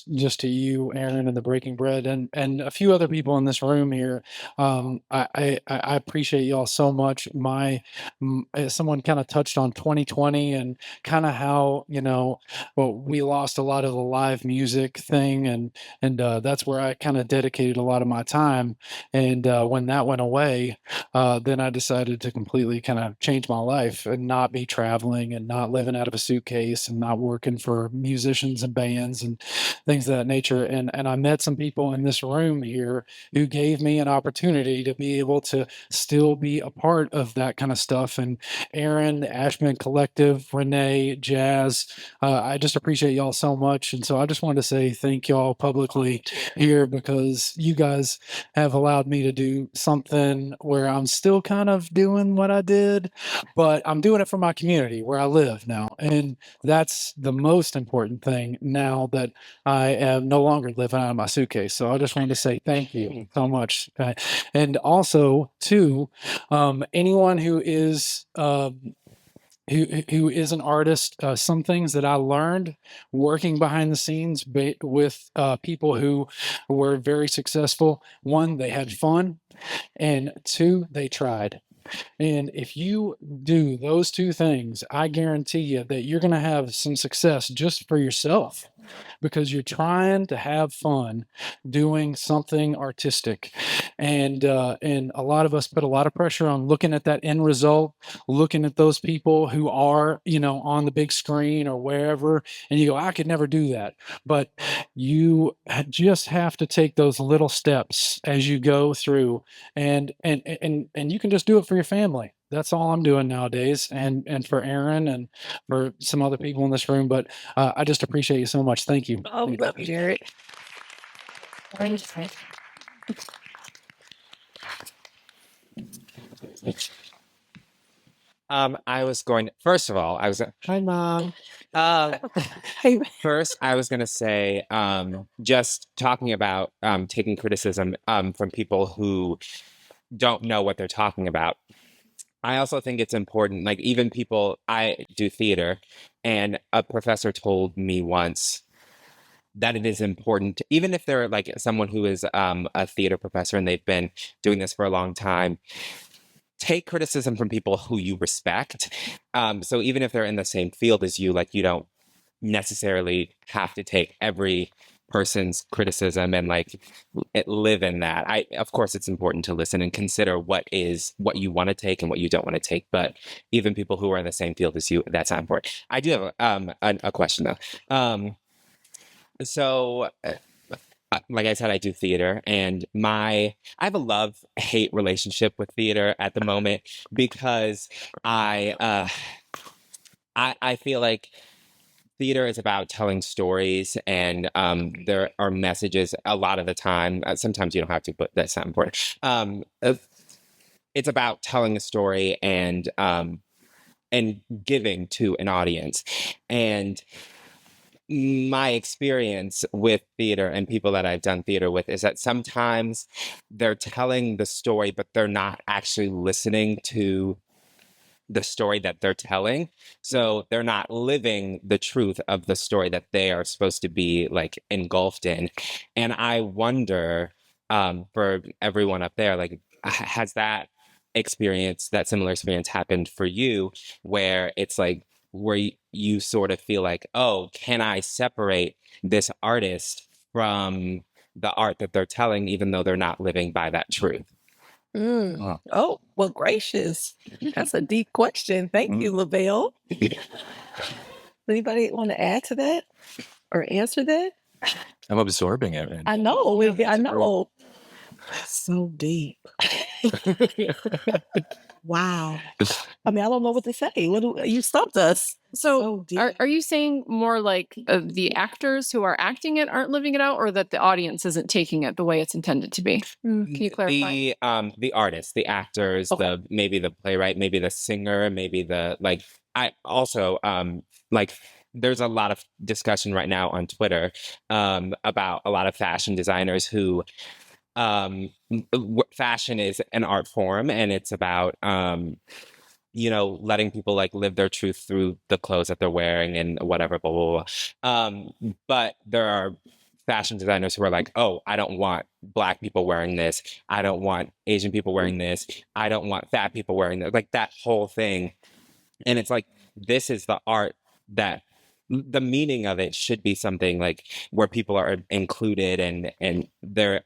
to you, Aaron, and the Breaking Bread, and a few other people in this room here. I appreciate y'all so much. Someone kind of touched on 2020 and kind of how, well, we lost a lot of the live music thing, and that's where I kind of dedicated a lot of my time. And when that went away, then I decided to completely kind of change my life and not be traveling and not living out of a suitcase and not working for musicians and bands and things of that nature. And I met some people in this room here who gave me an opportunity to be able to still be a part of that kind of stuff. And Aaron, the Ashman Collective, Renee, Jazz, I just appreciate y'all so much. And so I just wanted to say thank y'all publicly here, because you guys have allowed me to do something where I'm still kind of doing what I did, but I'm doing it for my community where I live now. And that's the most important thing now that I am no longer living out of my suitcase. So I just wanted to say thank you so much. And also, too, anyone who is who is an artist, some things that I learned working behind the scenes with people who were very successful. One, they had fun, and two, they tried. And if you do those two things, I guarantee you that you're going to have some success just for yourself, because you're trying to have fun doing something artistic. And a lot of us put a lot of pressure on looking at that end result, looking at those people who are, on the big screen or wherever, and you go, I could never do that. But you just have to take those little steps as you go through, and you can just do it for your family. That's all I'm doing nowadays, and for Aaron and for some other people in this room. But I just appreciate you so much. Thank you. Oh, we love you, Jared. I was going, first of all, hi, Mom. Hey, First, I was going to say, just talking about taking criticism from people who don't know what they're talking about. I also think it's important, like even people, I do theater, and a professor told me once that it is important, even if they're like someone who is a theater professor and they've been doing this for a long time, take criticism from people who you respect. So even if they're in the same field as you, like you don't necessarily have to take every person's criticism and like live in that. Of course, it's important to listen and consider what you want to take and what you don't want to take. But even people who are in the same field as you, that's not important. I do have a question though. So like I said, I do theater, and I have a love-hate relationship with theater at the moment, because I feel like theater is about telling stories, and there are messages a lot of the time. Sometimes you don't have to, but that's not important. It's about telling a story and giving to an audience. And my experience with theater and people that I've done theater with is that sometimes they're telling the story, but they're not actually listening to the story that they're telling. So they're not living the truth of the story that they are supposed to be like engulfed in. And I wonder, for everyone up there, like, has that similar experience happened for you, where it's like, where you sort of feel like, oh, can I separate this artist from the art that they're telling, even though they're not living by that truth? Wow. Oh, well, gracious. That's a deep question. Thank you, LaBelle. Anybody want to add to that or answer that? I'm absorbing it. I know. I know. So deep. Wow. I mean, I don't know what to say. You stumped us. So are you saying more like the actors who are acting it aren't living it out, or that the audience isn't taking it the way it's intended to be? Can you clarify? The artists, the actors, Okay. maybe the playwright, maybe the singer, maybe I also like there's a lot of discussion right now on Twitter about a lot of fashion designers who fashion is an art form, and it's about letting people like live their truth through the clothes that they're wearing and whatever, blah blah blah. But there are fashion designers who are like, oh, I don't want Black people wearing this. I don't want Asian people wearing this. I don't want fat people wearing this. Like that whole thing. And it's like, this is the art that the meaning of it should be something like where people are included and they're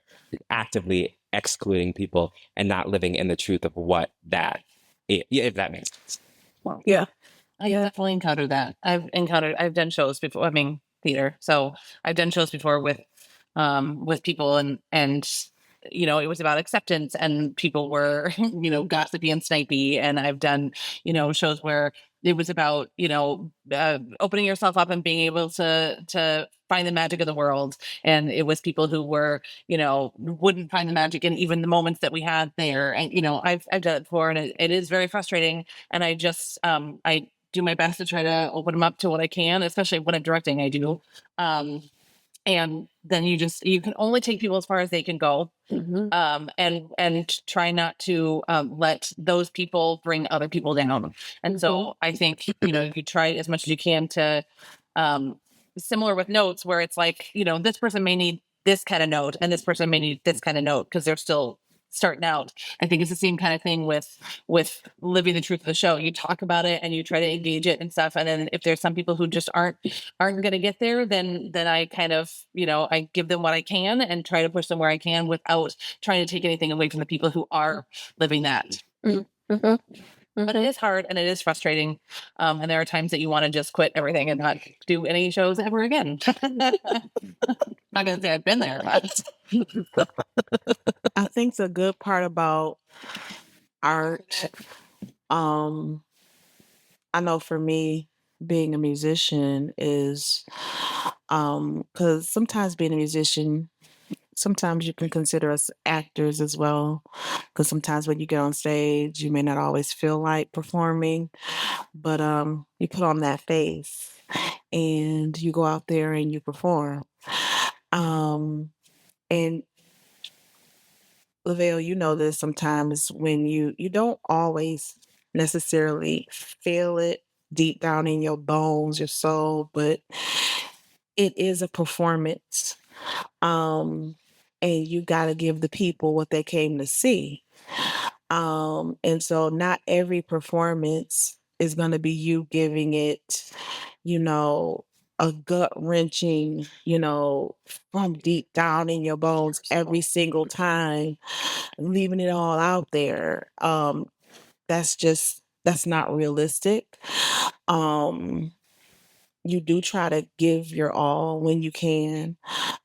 actively excluding people and not living in the truth of what that is, if that makes sense. Well, yeah. I definitely encountered that. I've done shows before. I mean, theater. So I've done shows before with people and you know, it was about acceptance and people were, you know, gossipy and snipey. And I've done, you know, shows where it was about, you know, opening yourself up and being able to find the magic of the world. And it was people who were, you know, wouldn't find the magic in even the moments that we had there. And, you know, I've done it before and it is very frustrating. And I just, I do my best to try to open them up to what I can, especially when I'm directing, I do. And then you can only take people as far as they can go. And try not to let those people bring other people down. And so I think, you know, you try as much as you can to similar with notes where it's like, you know, this person may need this kind of note and this person may need this kind of note because they're still starting out. I think it's the same kind of thing with living the truth of the show. You talk about it and you try to engage it and stuff. And then if there's some people who just aren't going to get there, then I kind of, you know, I give them what I can and try to push them where I can without trying to take anything away from the people who are living that. But it is hard and it is frustrating. And there are times that you want to just quit everything and not do any shows ever again. Not going to say I've been there, but I think the good part about art, I know for me, being a musician is, because sometimes being a musician, sometimes you can consider us actors as well. Because sometimes when you get on stage, you may not always feel like performing, but you put on that face and you go out there and you perform. And Lavelle, you know this sometimes when you don't always necessarily feel it deep down in your bones, your soul, but it is a performance. And you got to give the people what they came to see. And so not every performance is going to be you giving it, you know, a gut wrenching, you know, from deep down in your bones every single time, leaving it all out there. That's not realistic. You do try to give your all when you can,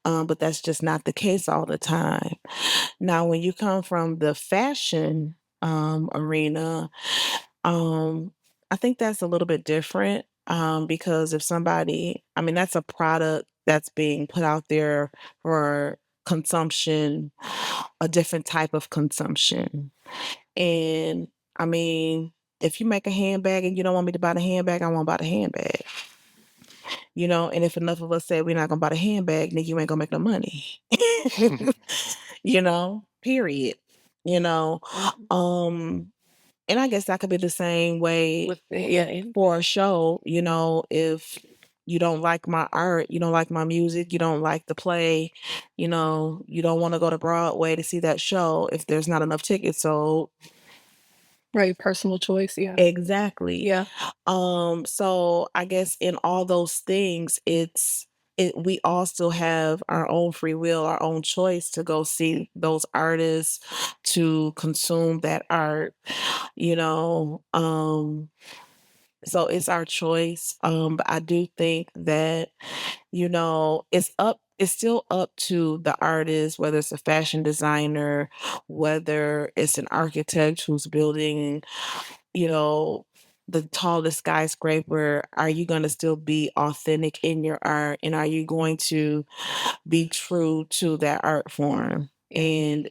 but that's just not the case all the time. Now, when you come from the fashion arena, I think that's a little bit different because if somebody, I mean, that's a product that's being put out there for consumption, a different type of consumption. And I mean, if you make a handbag and you don't want me to buy the handbag, I won't buy the handbag. You know, and if enough of us say we're not gonna buy the handbag, then you ain't gonna make no money. You know, period. You know, and I guess that could be the same way for a show. You know, if you don't like my art, you don't like my music, you don't like the play, you know, you don't want to go to Broadway to see that show if there's not enough tickets sold. Right, personal choice, yeah. Exactly. Yeah. So I guess in all those things, we all still have our own free will, our own choice to go see those artists, to consume that art, you know. So it's our choice. But I do think that, you know, it's still up to the artist, whether it's a fashion designer, whether it's an architect who's building, you know, the tallest skyscraper. Are you going to still be authentic in your art? And are you going to be true to that art form? And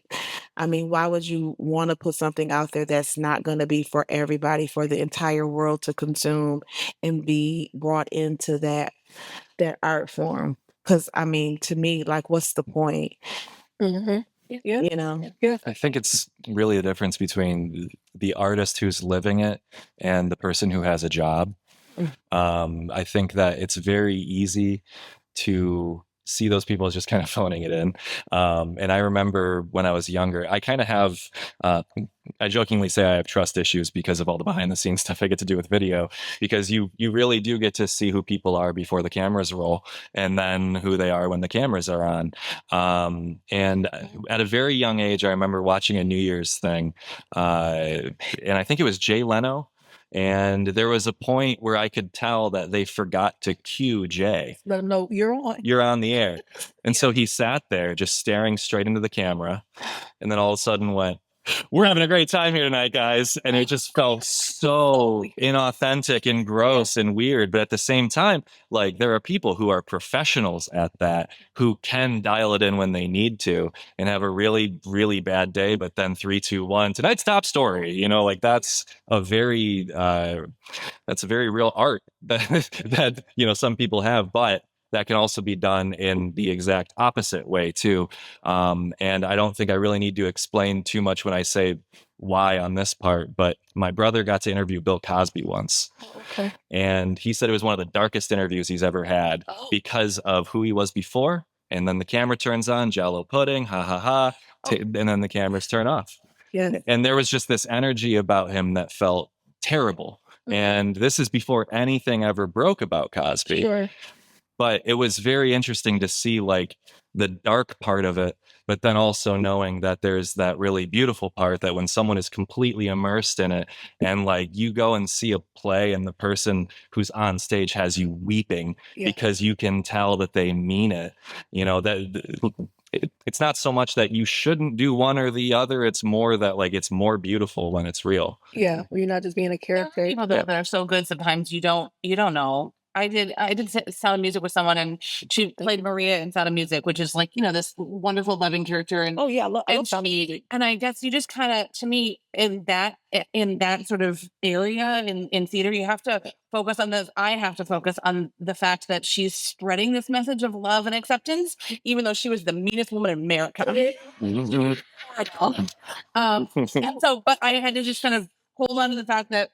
I mean, why would you want to put something out there that's not going to be for everybody, for the entire world to consume and be brought into that art form? Because I mean, to me, like, what's the point? Yeah. You know? Yeah. I think it's really the difference between the artist who's living it and the person who has a job. I think that it's very easy to see those people as just kind of phoning it in. And I remember when I was younger, I kind of have, I jokingly say I have trust issues because of all the behind the scenes stuff I get to do with video, because you really do get to see who people are before the cameras roll, and then who they are when the cameras are on. And at a very young age, I remember watching a New Year's thing, and I think it was Jay Leno. And there was a point where I could tell that they forgot to cue Jay. Let them know you're on. You're on the air. And so he sat there just staring straight into the camera, and then all of a sudden went, "We're having a great time here tonight, guys." And it just felt so inauthentic and gross and weird. But at the same time, like, there are people who are professionals at that, who can dial it in when they need to and have a really, really bad day. But then 3, 2, 1, tonight's top story, like that's a very real art that some people have, but that can also be done in the exact opposite way too. And I don't think I really need to explain too much when I say why on this part, but my brother got to interview Bill Cosby once. Okay. And he said it was one of the darkest interviews he's ever had because of who he was before. And then the camera turns on, Jell-O pudding, ha ha ha. And then the cameras turn off. Yeah. And there was just this energy about him that felt terrible. And this is before anything ever broke about Cosby. Sure. But it was very interesting to see like the dark part of it, but then also knowing that there's that really beautiful part, that when someone is completely immersed in it, and like you go and see a play and the person who's on stage has you weeping because you can tell that they mean it, it's not so much that you shouldn't do one or the other. It's more that like it's more beautiful when it's real. Yeah. You're not just being a character. People that are so good sometimes you don't know. I did Sound of Music with someone, and she played Maria in Sound of Music, which is like, this wonderful, loving character. And Oh yeah, I love and Sound of Music. and I guess you just kind of, to me, in that sort of area in theater, you have to focus on this. I have to focus on the fact that she's spreading this message of love and acceptance, even though she was the meanest woman in America. And so, but I had to just kind of hold on to the fact that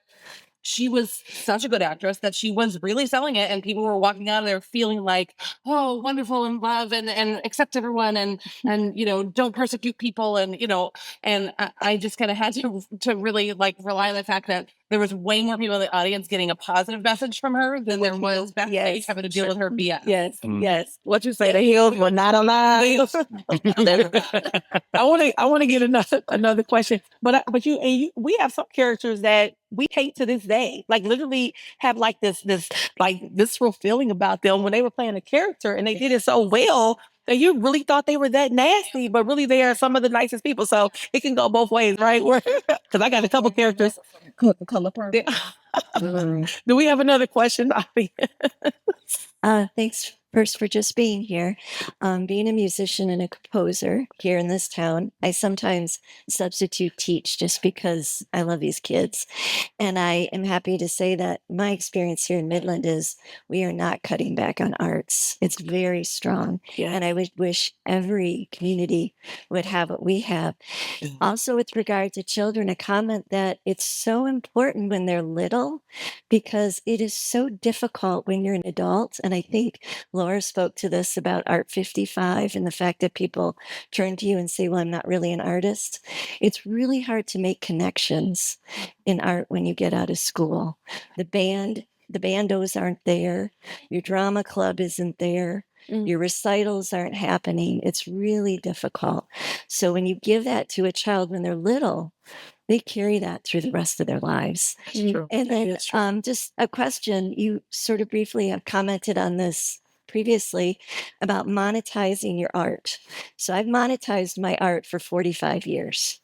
she was such a good actress that she was really selling it, and people were walking out of there feeling like, oh, wonderful, and love and accept everyone, and don't persecute people, and I just kind of had to really like rely on the fact that there was way more people in the audience getting a positive message from her than there was backstage having to deal with her BS. Yes, yes. What you say? The heels were not alive. I want to get another question, but we have some characters that we hate to this day, like literally have like this visceral feeling about them when they were playing a character, and they did it so well that you really thought they were that nasty, but really they are some of the nicest people. So it can go both ways, right? Because I got a couple characters. Do we have another question? Thanks first for just being here. Being a musician and a composer here in this town, I sometimes substitute teach just because I love these kids. And I am happy to say that my experience here in Midland is we are not cutting back on arts. It's very strong. Yeah. And I would wish every community would have what we have. Also, with regard to children, a comment that it's so important when they're little, because it is so difficult when you're an adult. And I think Laura spoke to this about Art 55 and the fact that people turn to you and say, well, I'm not really an artist. It's really hard to make connections in art when you get out of school. The bandos aren't there. Your drama club isn't there. Your recitals aren't happening. It's really difficult. So when you give that to a child when they're little, they carry that through the rest of their lives. True. And then just a question, you sort of briefly have commented on this previously about monetizing your art. So I've monetized my art for 45 years,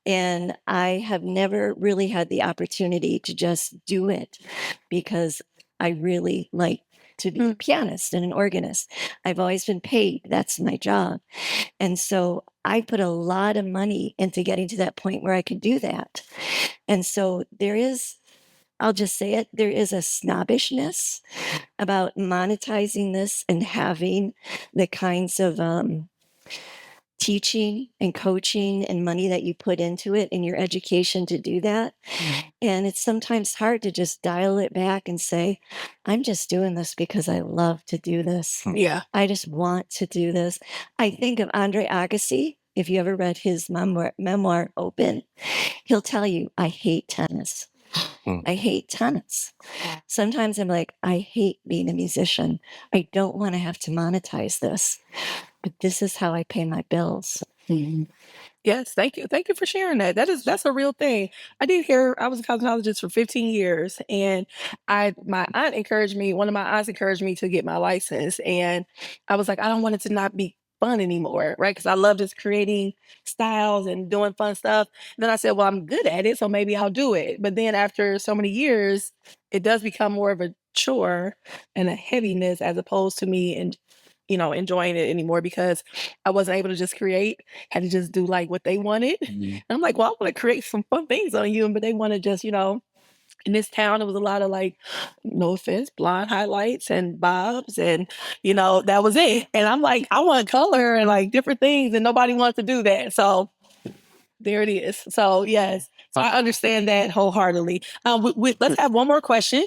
and I have never really had the opportunity to just do it because I really like to be a pianist and an organist. I've always been paid. That's my job. And so I put a lot of money into getting to that point where I could do that. And so there is, I'll just say it, there is a snobbishness about monetizing this and having the kinds of teaching and coaching and money that you put into it in your education to do that. And it's sometimes hard to just dial it back and say, I'm just doing this because I love to do this. Yeah. I just want to do this. I think of Andre Agassi. If you ever read his memoir Open, he'll tell you, I hate tennis. I hate tennis. Sometimes I'm like, I hate being a musician. I don't want to have to monetize this, but this is how I pay my bills. Yes, thank you. Thank you for sharing that. That's a real thing. I was a cosmetologist for 15 years, and one of my aunts encouraged me to get my license, and I was like, I don't want it to not be fun anymore, right? Because I love just creating styles and doing fun stuff. Then I said, well, I'm good at it, so maybe I'll do it. But then after so many years, it does become more of a chore and a heaviness as opposed to me enjoying it anymore, because I wasn't able to just create, had to just do like what they wanted. And I'm like, well, I want to create some fun things on you, but they want to just, in this town, it was a lot of like, no offense, blonde highlights and bobs, and that was it. And I'm like, I want color and like different things, and nobody wants to do that. So there it is. So yes, so I understand that wholeheartedly. Let's have one more question.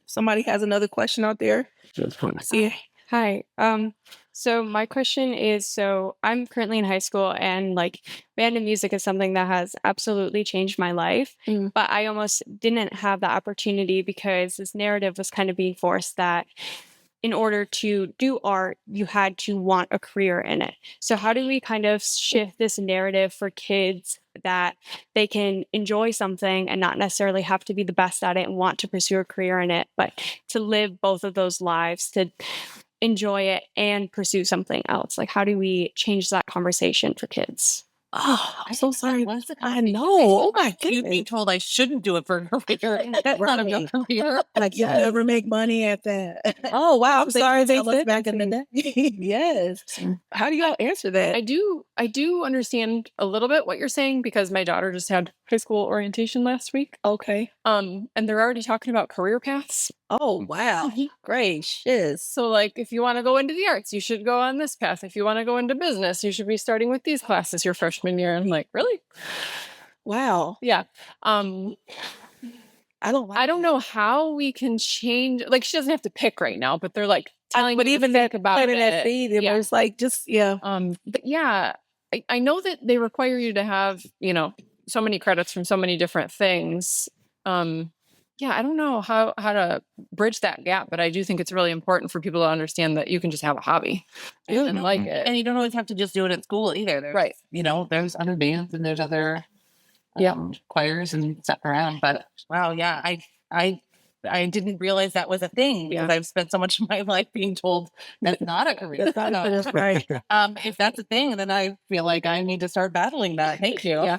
Somebody has another question out there. I see it. Hi. So my question is, so I'm currently in high school, and like band and music is something that has absolutely changed my life. But I almost didn't have the opportunity because this narrative was kind of being forced that in order to do art, you had to want a career in it. So how do we kind of shift this narrative for kids that they can enjoy something and not necessarily have to be the best at it and want to pursue a career in it, but to live both of those lives, to enjoy it and pursue something else? Like, how do we change that conversation for kids? Oh, I'm so sorry. What's the I know. Oh my You'd be goodness. told I shouldn't do it for a career. That's not a career. Like, you never make money at that. Oh wow! I'm sorry. They Tell us back in the day. Yes. How do y'all answer that? I do understand a little bit what you're saying, because my daughter just had high school orientation last week. Okay. And they're already talking about career paths. Oh wow. Gracious. So like, if you want to go into the arts, you should go on this path. If you want to go into business, you should be starting with these classes your freshman year. I'm like, really? Wow. Yeah. I don't know how we can change. Like, she doesn't have to pick right now, but they're like telling but me even to think about planting that it. seed, it Yeah. was like just But yeah, I know that they require you to have, so many credits from so many different things. Yeah, I don't know how to bridge that gap, but I do think it's really important for people to understand that you can just have a hobby and like it. And you don't always have to just do it at school either. There's, Right. There's other bands and there's other Yeah. choirs and stuff around. But wow, yeah, I didn't realize that was a thing, because I've spent so much of my life being told that's not a career. that's right. If that's a thing, then I feel like I need to start battling that. Thank you. Yeah.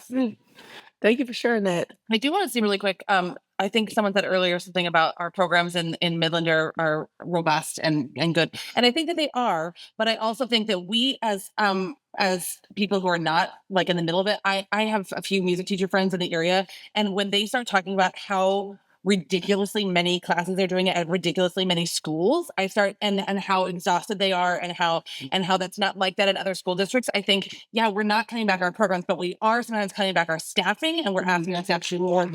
Thank you for sharing that. I do want to say really quick. I think someone said earlier something about our programs in Midland are robust and good, and I think that they are. But I also think that we as people who are not like in the middle of it, I have a few music teacher friends in the area, and when they start talking about how ridiculously many classes they're doing at ridiculously many schools, I start and how exhausted they are, and how that's not like that in other school districts. I think, yeah, we're not cutting back our programs, but we are sometimes cutting back our staffing, and we're asking us to actually more.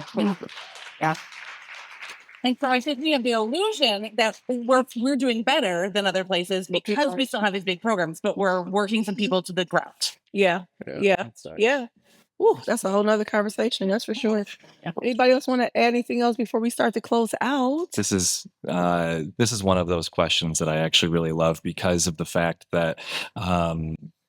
Yeah. And so I think we have the illusion that we're doing better than other places because we still have these big programs, but we're working some people to the ground. Yeah. Ooh, that's a whole nother conversation. That's for sure. Anybody else want to add anything else before we start to close out? This is one of those questions that I actually really love, because of the fact that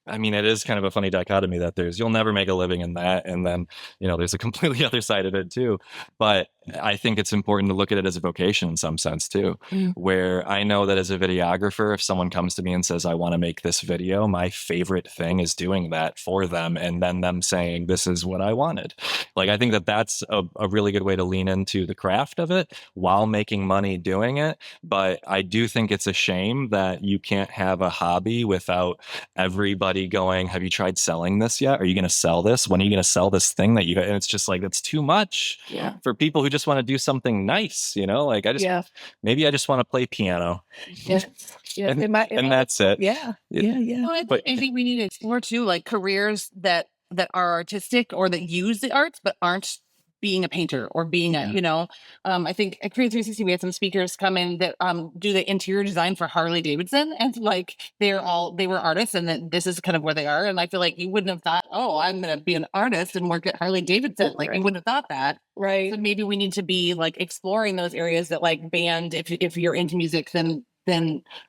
it is kind of a funny dichotomy that you'll never make a living in that, and then there's a completely other side of it too. But I think it's important to look at it as a vocation in some sense too, where I know that as a videographer, if someone comes to me and says, I want to make this video, my favorite thing is doing that for them, and then them saying, this is what I wanted. Like, I think that that's a really good way to lean into the craft of it while making money doing it. But I do think it's a shame that you can't have a hobby without everybody going, have you tried selling this yet? Are you going to sell this? When are you going to sell this thing that you got? And it's just like, it's too much for people who just just want to do something nice, like Yeah. maybe I just want to play piano. Yes. Yes. And that's it. Yeah. Yeah. Well, But- I think we need to explore too, like careers that are artistic or that use the arts but aren't being a painter or being a, I think at Create 360 we had some speakers come in that do the interior design for Harley Davidson, and like they were artists, and that this is kind of where they are. And I feel like you wouldn't have thought, oh, I'm gonna be an artist and work at Harley Davidson. Like you wouldn't have thought that. Right. So maybe we need to be like exploring those areas that like band, if you're into music, then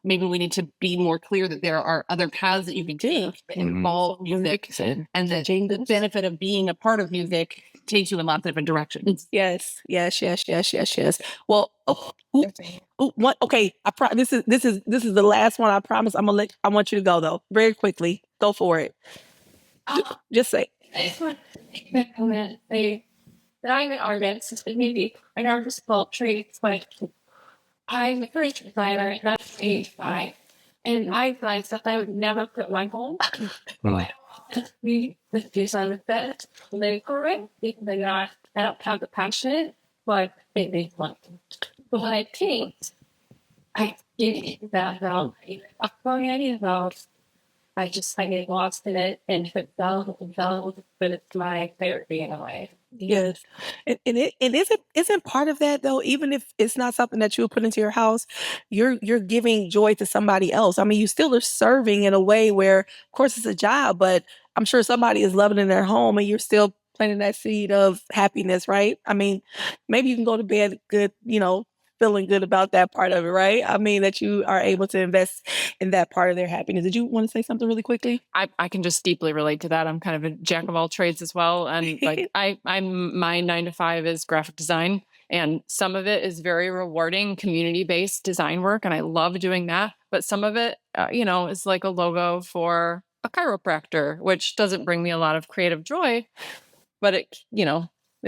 maybe we need to be more clear that there are other paths that you can take that involve music, and that the benefit of being a part of music takes you in lots of different directions. Yes. Well, okay. This is the last one. I promise. I want you to go though, very quickly. Go for it. Just say. I just want to comment that I'm an artist, maybe an artist of all trades, but I'm a furniture designer and that's age 5. And I find stuff I would never put in my home. I don't want to be the design of bed. They correct because I don't have the passion, but they want to. But when I paint, I get that value. I'm going any of those. I get lost in it and if it fell, but it's my therapy in a way. Yes. And isn't part of that though, even if it's not something that you would put into your house, you're giving joy to somebody else. I mean, you still are serving in a way where, of course, it's a job, but I'm sure somebody is loving in their home and you're still planting that seed of happiness, right? I mean, maybe you can go to bed good, feeling good about that part of it, right? I mean, that you are able to invest in that part of their happiness. Did you want to say something really quickly? I can just deeply relate to that. I'm kind of a jack of all trades as well. And like I'm my 9 to 5 is graphic design. And some of it is very rewarding community-based design work. And I love doing that. But some of it, is like a logo for a chiropractor, which doesn't bring me a lot of creative joy, but it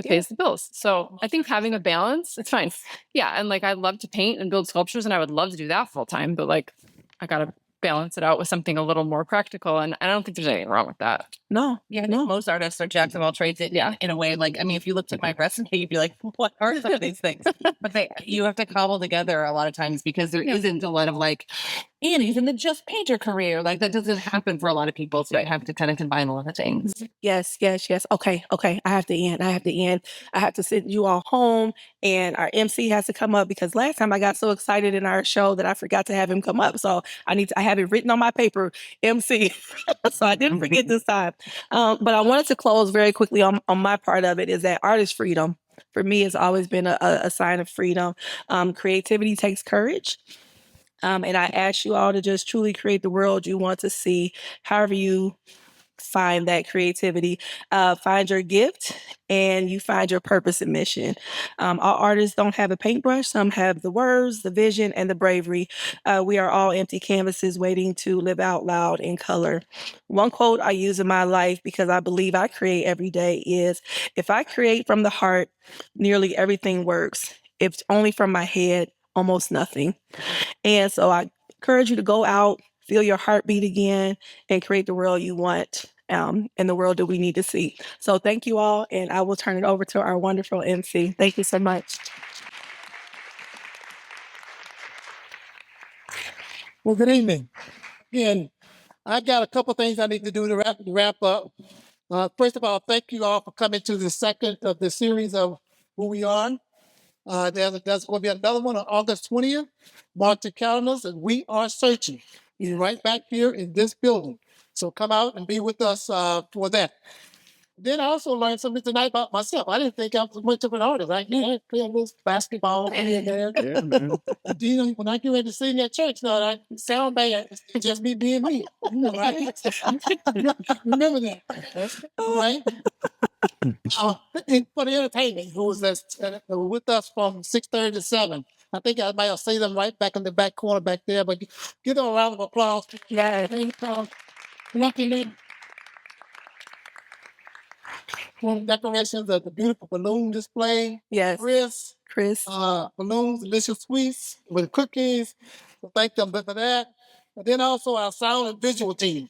pays the bills. So I think having a balance, it's fine. Yeah. And like, I love to paint and build sculptures and I would love to do that full time, but like, I got to balance it out with something a little more practical. And I don't think there's anything wrong with that. No. Yeah, I think most artists are jacks of all trades. In a way, like I mean, if you looked at my resume, you'd be like, "What are some of these things?" But you have to cobble together a lot of times because there isn't a lot of like, Annie's in the just painter career. Like that doesn't happen for a lot of people. So you have to kind of combine a lot of things. Yes. Okay. I have to end. I have to send you all home, and our MC has to come up because last time I got so excited in our show that I forgot to have him come up. So I have it written on my paper, MC. So I didn't forget this time. But I wanted to close very quickly on my part of it is that artist freedom for me has always been a sign of freedom. Creativity takes courage. And I ask you all to just truly create the world you want to see, however you find that creativity, find your gift, and you find your purpose and mission. All artists don't have a paintbrush. Some have the words, the vision, and the bravery. We are all empty canvases waiting to live out loud in color. One quote I use in my life because I believe I create every day is, if I create from the heart, nearly everything works. If only from my head, almost nothing. And so I encourage you to go out, feel your heartbeat again, and create the world you want and the world that we need to see. So thank you all, and I will turn it over to our wonderful MC. Thank you so much. Well, good evening. Again, I got a couple things I need to do to wrap up. First of all, thank you all for coming to the second of the series of Who We Are. There's going to be another one on August 20th. Mark your calendars, and we are searching. You're right back here in this building. So come out and be with us for that. Then I also learned something tonight about myself. I didn't think I was much of an artist. I play a little basketball here and there. Yeah, man. When I get ready to sing at church, no, I sound bad. It's just me being me. Right? Remember that. All right. For the entertainment, who was with us from 6:30 to 7. I think I might have seen them right back in the back corner back there, but give them a round of applause. Yeah. Lucky decorations of the beautiful balloon display. Yes. Chris. Balloons, delicious sweets with cookies. So thank them for that. And then also our sound and visual team.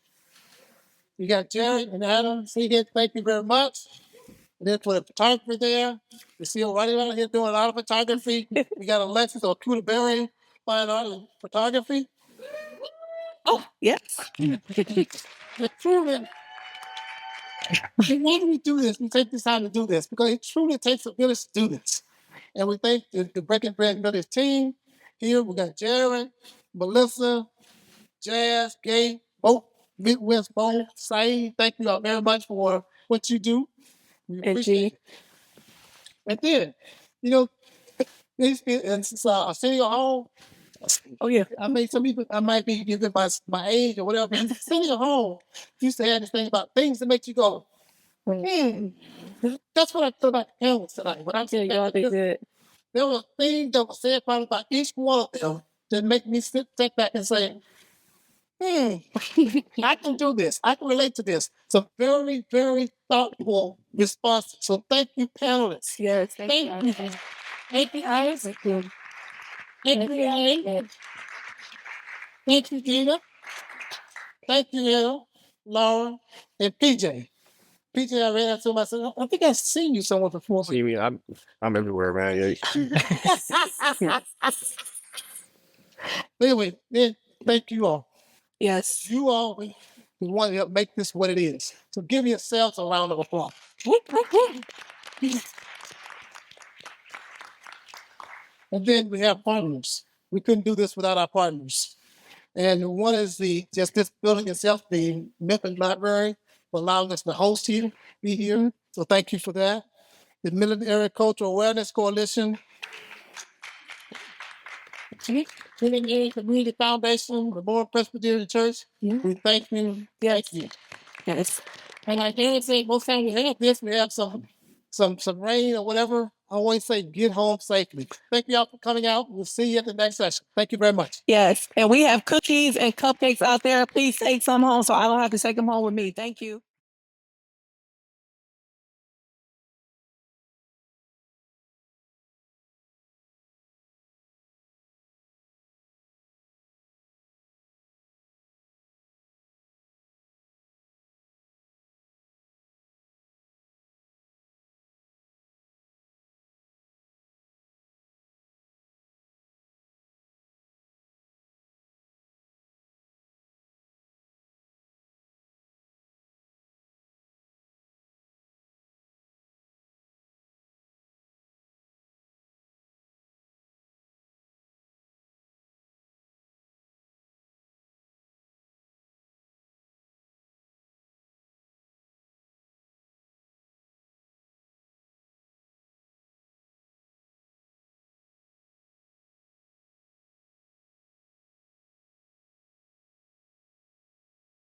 You got Jared and Adam. See here, thank you very much. And then for the photographer there, you see him right around here doing a lot of photography. We got Alexis or Cuda Berry, fine art and photography. Oh, yes. Truly, why do we do this? We take this time to do this because it truly takes a village to do this. And we thank the Breaking Bread Village team here. We got Jared, Melissa, Jazz, Gay, both Midwest, both Saeed. Thank you all very much for what you do. We And appreciate G. it. And then, you know, it's a senior home. Oh, yeah. I mean, some people, I might be giving my age or whatever. But senior home used to have this thing about things that make you go, That's what I thought about the panels tonight. When I'm saying Y'all did good. there were things that were said probably about each one of them that make me sit back and say, I can do this. I can relate to this. So very, very thoughtful response. So thank you, panelists. Yes, Thank you. Thank you, guys. Thank you, Amy. Thank you, Gina. Thank you, Hill, Laura, and PJ. PJ, I ran into myself. I think I've seen you somewhere before. See me? I'm everywhere, man. Yeah. Anyway, then thank you all. yes. You all want to help make this what it is. So give yourselves a round of applause. And then we have partners. We couldn't do this without our partners. And one is just this building itself, the Memphis Library, for allowing us to host here, be here. So thank you for that. The Midland Area Cultural Awareness Coalition, Midland Area Community Foundation, Memorial Presbyterian Church. We thank you. Thank you. Yes. And like Aaron said, most times we have this, we have some rain or whatever. I always say get home safely. Thank you all for coming out. We'll see you at the next session. Thank you very much. Yes. And we have cookies and cupcakes out there. Please take some home so I don't have to take them home with me. Thank you.